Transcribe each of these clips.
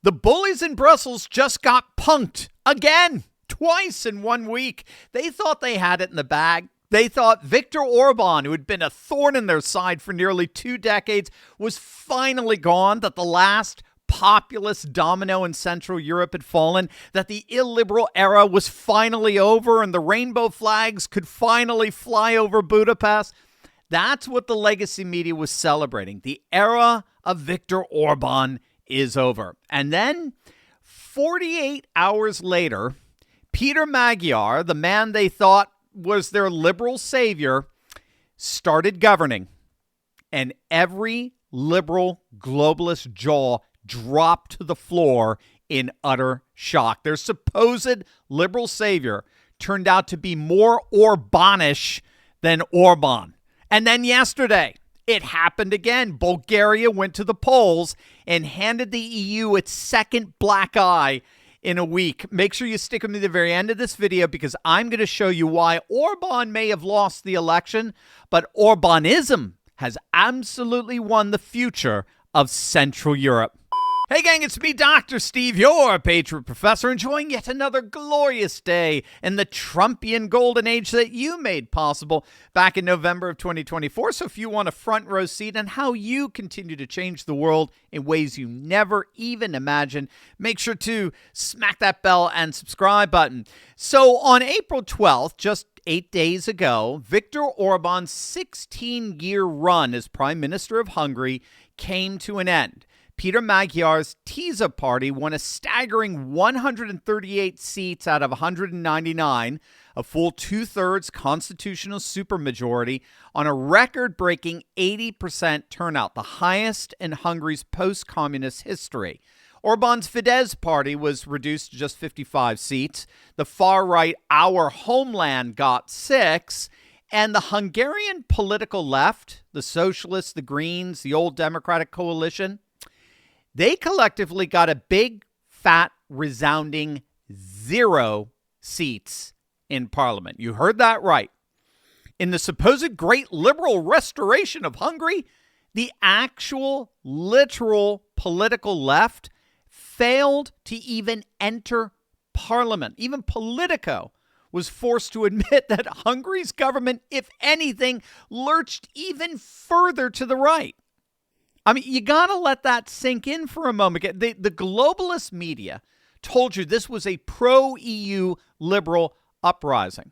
The bullies in Brussels just got punked again, twice in 1 week. They thought they had it in the bag. They thought Viktor Orban, who had been a thorn in their side for nearly 2 decades, was finally gone, that the last populist domino in Central Europe had fallen, that the illiberal era was finally over and the rainbow flags could finally fly over Budapest. That's what the legacy media was celebrating. The era of Viktor Orban is over. And then 48 hours later, Peter Maguiar, the man they thought was their liberal savior, started governing. And every liberal globalist jaw dropped to the floor in utter shock. Their supposed liberal savior turned out to be more Orbanish than Orban. And then yesterday, it happened again. Bulgaria went to the polls and handed the EU its second black eye in a week. Make sure you stick with me to the very end of this video because I'm going to show you why Orban may have lost the election, but Orbanism has absolutely won the future of Central Europe. Hey gang, it's me, Dr. Steve, your Patriot Professor, enjoying yet another glorious day in the Trumpian golden age that you made possible back in November of 2024. So if you want a front row seat on how you continue to change the world in ways you never even imagined, make sure to smack that bell and subscribe button. So on April 12th, just 8 days ago, Viktor Orban's 16-year run as Prime Minister of Hungary came to an end. Peter Magyar's TISA party won a staggering 138 seats out of 199, a full two-thirds constitutional supermajority on a record-breaking 80% turnout, the highest in Hungary's post-communist history. Orban's Fidesz party was reduced to just 55 seats. The far-right Our Homeland got 6. And the Hungarian political left, the Socialists, the Greens, the Old Democratic Coalition, they collectively got a big, fat, resounding 0 seats in parliament. You heard that right. In the supposed great liberal restoration of Hungary, the actual, literal political left failed to even enter parliament. Even Politico was forced to admit that Hungary's government, if anything, lurched even further to the right. I mean, you got to let that sink in for a moment. The globalist media told you this was a pro-EU liberal uprising.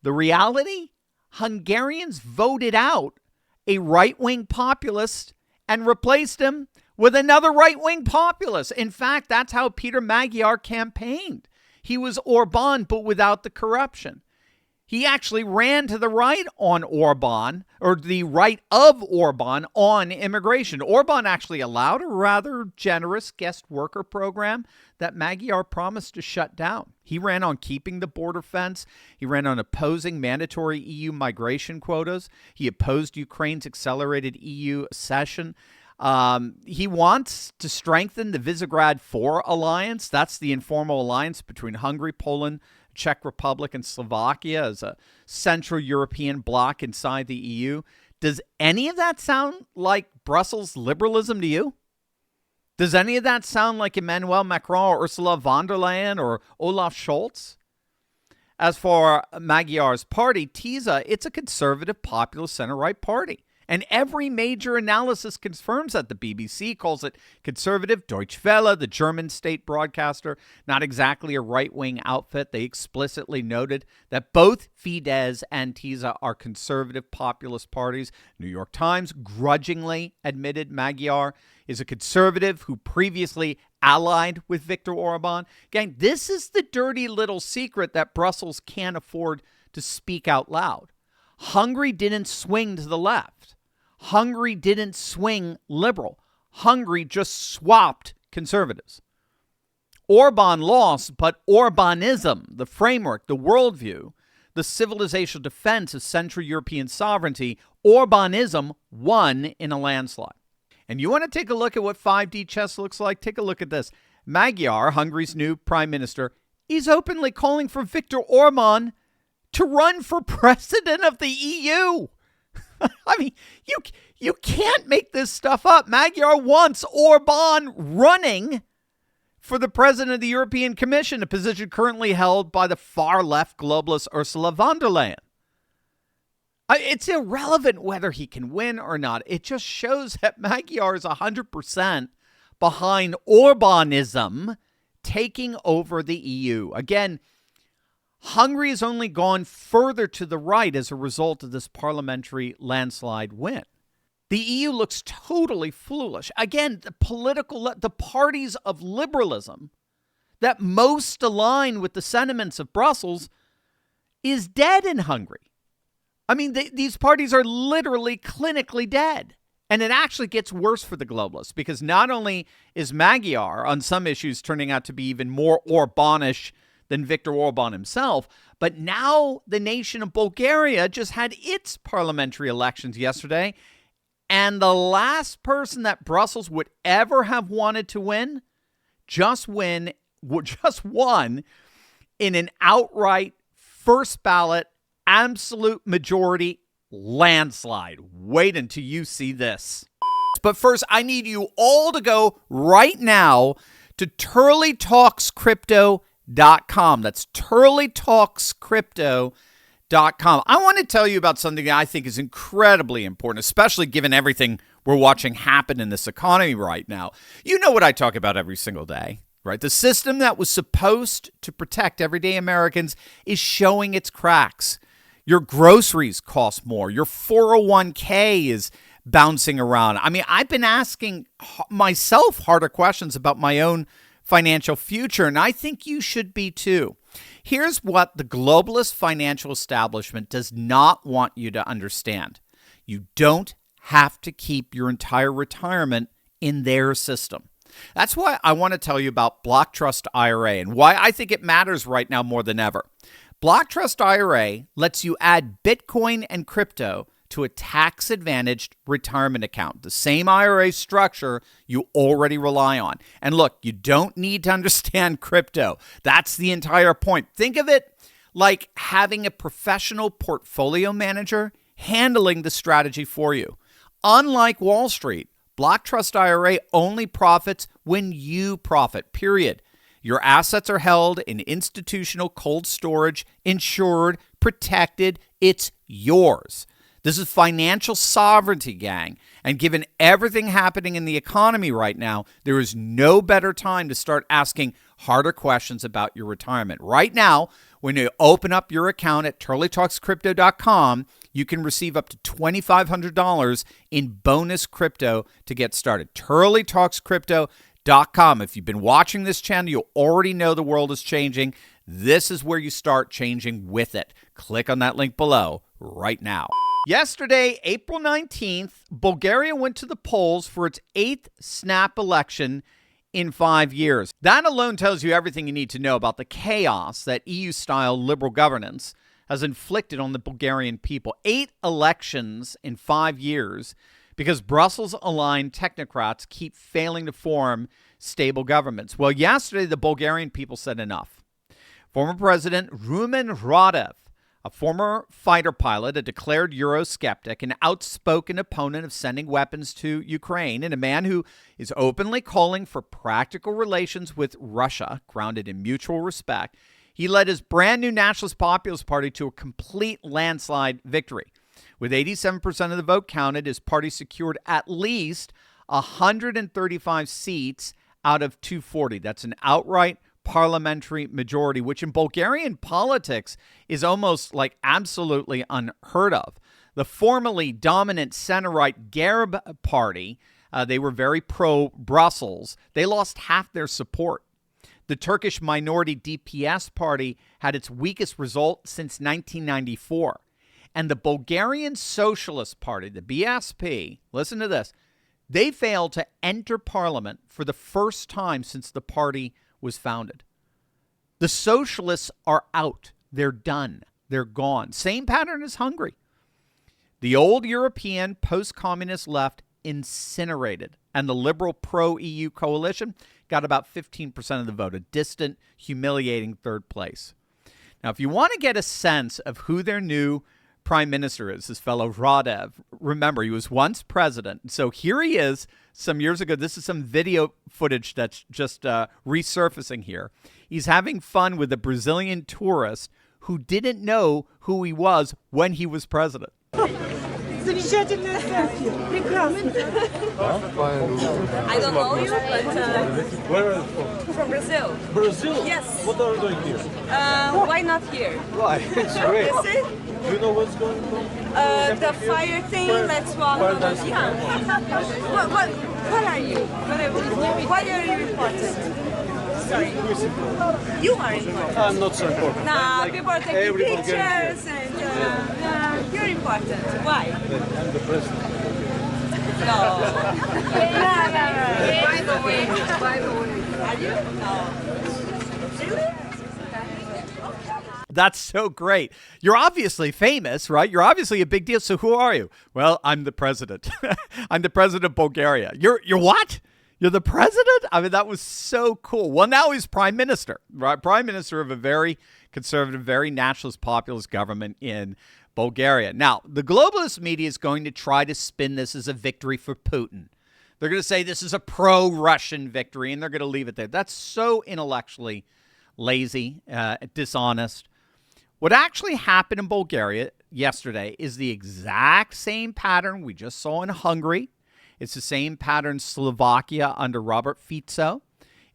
The reality? Hungarians voted out a right-wing populist and replaced him with another right-wing populist. In fact, that's how Peter Maguiar campaigned. He was Orban, but without the corruption. He actually ran to the right on Orban, or the right of Orban on immigration. Orban actually allowed a rather generous guest worker program that Maguiar promised to shut down. He ran on keeping the border fence. He ran on opposing mandatory EU migration quotas. He opposed Ukraine's accelerated EU accession. He wants to strengthen the Visegrad 4 alliance. That's the informal alliance between Hungary, Poland, Czech Republic, and Slovakia as a Central European bloc inside the EU. Does any of that sound like Brussels liberalism to you? Does any of that sound like Emmanuel Macron or Ursula von der Leyen or Olaf Scholz? As for Magyar's party, TISA, it's a conservative, populist, center-right party. And every major analysis confirms that. The BBC calls it conservative. Deutsche Welle, the German state broadcaster, not exactly a right-wing outfit. They explicitly noted that both Fidesz and TISA are conservative populist parties. New York Times grudgingly admitted Maguiar is a conservative who previously allied with Viktor Orban. Gang, this is the dirty little secret that Brussels can't afford to speak out loud. Hungary didn't swing to the left. Hungary didn't swing liberal. Hungary just swapped conservatives. Orban lost, but Orbanism, the framework, the worldview, the civilizational defense of Central European sovereignty, Orbanism won in a landslide. And you want to take a look at what 5D chess looks like? Take a look at this. Maguiar, Hungary's new prime minister, is openly calling for Viktor Orban to run for president of the EU. I mean, you can't make this stuff up. Maguiar wants Orban running for the president of the European Commission, a position currently held by the far-left globalist Ursula von der Leyen. It's irrelevant whether he can win or not. It just shows that Maguiar is 100% behind Orbanism taking over the EU. Again, Hungary has only gone further to the right as a result of this parliamentary landslide win. The EU looks totally foolish. Again, the parties of liberalism that most align with the sentiments of Brussels is dead in Hungary. I mean, these parties are literally clinically dead. And it actually gets worse for the globalists because not only is Maguiar on some issues turning out to be even more Orbanish than Viktor Orban himself, but now the nation of Bulgaria just had its parliamentary elections yesterday. And the last person that Brussels would ever have wanted to win just won in an outright first ballot absolute majority landslide. Wait until you see this. But first, I need you all to go right now to turleytalkscrypto.com. That's turleytalkscrypto.com. I want to tell you about something that I think is incredibly important, especially given everything we're watching happen in this economy right now. You know what I talk about every single day, right? The system that was supposed to protect everyday Americans is showing its cracks. Your groceries cost more. Your 401k is bouncing around. I mean, I've been asking myself harder questions about my own financial future, and I think you should be too. Here's what the globalist financial establishment does not want you to understand. You don't have to keep your entire retirement in their system. That's why I want to tell you about Block Trust IRA and why I think it matters right now more than ever. Block Trust IRA lets you add Bitcoin and crypto to a tax-advantaged retirement account, the same IRA structure you already rely on. And look, you don't need to understand crypto. That's the entire point. Think of it like having a professional portfolio manager handling the strategy for you. Unlike Wall Street, Block Trust IRA only profits when you profit, period. Your assets are held in institutional cold storage, insured, protected. It's yours. This is financial sovereignty, gang. And given everything happening in the economy right now, there is no better time to start asking harder questions about your retirement. Right now, when you open up your account at turleytalkscrypto.com, you can receive up to $2,500 in bonus crypto to get started. turleytalkscrypto.com. If you've been watching this channel, you already know the world is changing. This is where you start changing with it. Click on that link below right now. Yesterday, April 19th, Bulgaria went to the polls for its 8th snap election in 5 years. That alone tells you everything you need to know about the chaos that EU-style liberal governance has inflicted on the Bulgarian people. 8 elections in 5 years because Brussels-aligned technocrats keep failing to form stable governments. Well, yesterday, the Bulgarian people said enough. Former President Rumen Radev, a former fighter pilot, a declared Eurosceptic, an outspoken opponent of sending weapons to Ukraine, and a man who is openly calling for practical relations with Russia, grounded in mutual respect, he led his brand new nationalist populist party to a complete landslide victory. With 87% of the vote counted, his party secured at least 135 seats out of 240. That's an outright parliamentary majority, which in Bulgarian politics is almost like absolutely unheard of. The formerly dominant center-right Gerb party, they were very pro-Brussels. They lost half their support. The Turkish minority DPS party had its weakest result since 1994. And the Bulgarian Socialist Party, the BSP, listen to this, they failed to enter parliament for the first time since the party was founded. The socialists are out. They're done. They're gone. Same pattern as Hungary. The old European post-communist left incinerated, and the liberal pro-EU coalition got about 15% of the vote, a distant, humiliating third place. Now, if you want to get a sense of who their new prime minister is, this fellow Radev. Remember, he was once president. So here he is some years ago. This is some video footage that's just resurfacing here. He's having fun with a Brazilian tourist who didn't know who he was when he was president. Замечательная селфи. Прекрасно. I don't know you, but Where are you from? from Brazil. Brazil? Yes. What are you doing here? Why not here? Why? It's great. You see? Do you know what's going on? The fire thing, let's walk on the... Yeah. What are you? Why are you important? Sorry. You are important. I'm not so important. Nah, Like people are taking every pictures and you're important. Why? I'm the president. No. By the way. Are you? No. Really? That's so great. You're obviously famous, right? You're obviously a big deal. So who are you? Well, I'm the president. I'm the president of Bulgaria. You're what? You're the president? I mean, that was so cool. Well, now he's prime minister, right? Prime minister of a very conservative, very nationalist, populist government in Bulgaria. Now, the globalist media is going to try to spin this as a victory for Putin. They're going to say this is a pro-Russian victory, and they're going to leave it there. That's so intellectually lazy, dishonest. What actually happened in Bulgaria yesterday is the exact same pattern we just saw in Hungary. It's the same pattern in Slovakia under Robert Fico.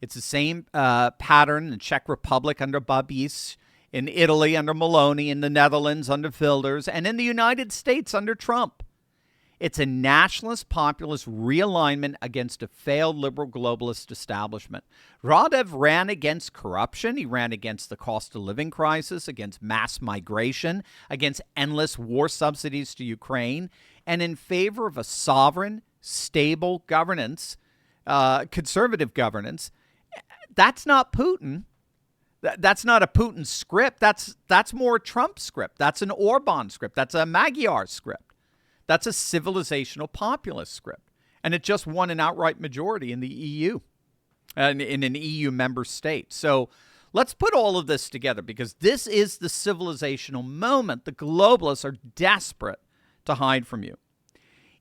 It's the same pattern in the Czech Republic under Babiš, in Italy under Meloni, in the Netherlands under Wilders, and in the United States under Trump. It's a nationalist populist realignment against a failed liberal globalist establishment. Radev ran against corruption. He ran against the cost of living crisis, against mass migration, against endless war subsidies to Ukraine, and in favor of a sovereign, stable governance, conservative governance. That's not Putin. That's not a Putin script. That's more a Trump script. That's an Orban script. That's a Maguiar script. That's a civilizational populist script. And it just won an outright majority in the EU, in an EU member state. So let's put all of this together, because this is the civilizational moment the globalists are desperate to hide from you.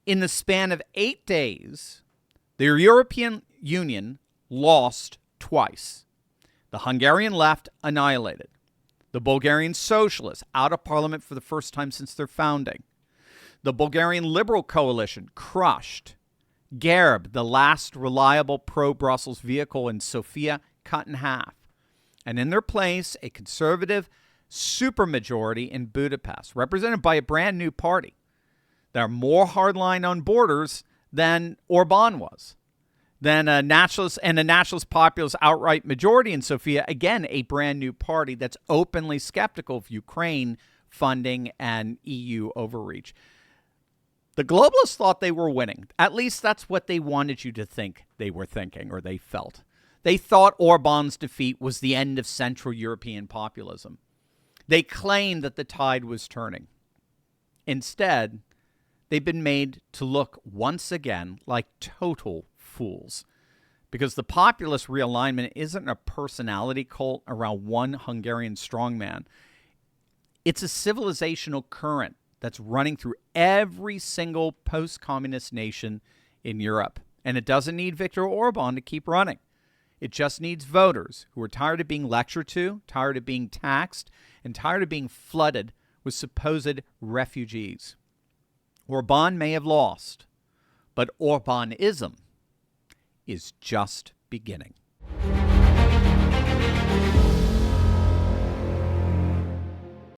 In the span of 8 days, the European Union lost twice. The Hungarian left annihilated. The Bulgarian socialists out of parliament for the first time since their founding. The Bulgarian Liberal Coalition crushed. Gerb, the last reliable pro-Brussels vehicle in Sofia, cut in half. And in their place, a conservative supermajority in Budapest, represented by a brand new party. They're more hardline on borders than Orban was. Then a nationalist populist outright majority in Sofia, again, a brand new party that's openly skeptical of Ukraine funding and EU overreach. The globalists thought they were winning. At least that's what they wanted you to think they were thinking, or they felt. They thought Orban's defeat was the end of Central European populism. They claimed that the tide was turning. Instead, they've been made to look once again like total fools, because the populist realignment isn't a personality cult around one Hungarian strongman. It's a civilizational current that's running through every single post-communist nation in Europe. And it doesn't need Viktor Orban to keep running. It just needs voters who are tired of being lectured to, tired of being taxed, and tired of being flooded with supposed refugees. Orban may have lost, but Orbanism is just beginning.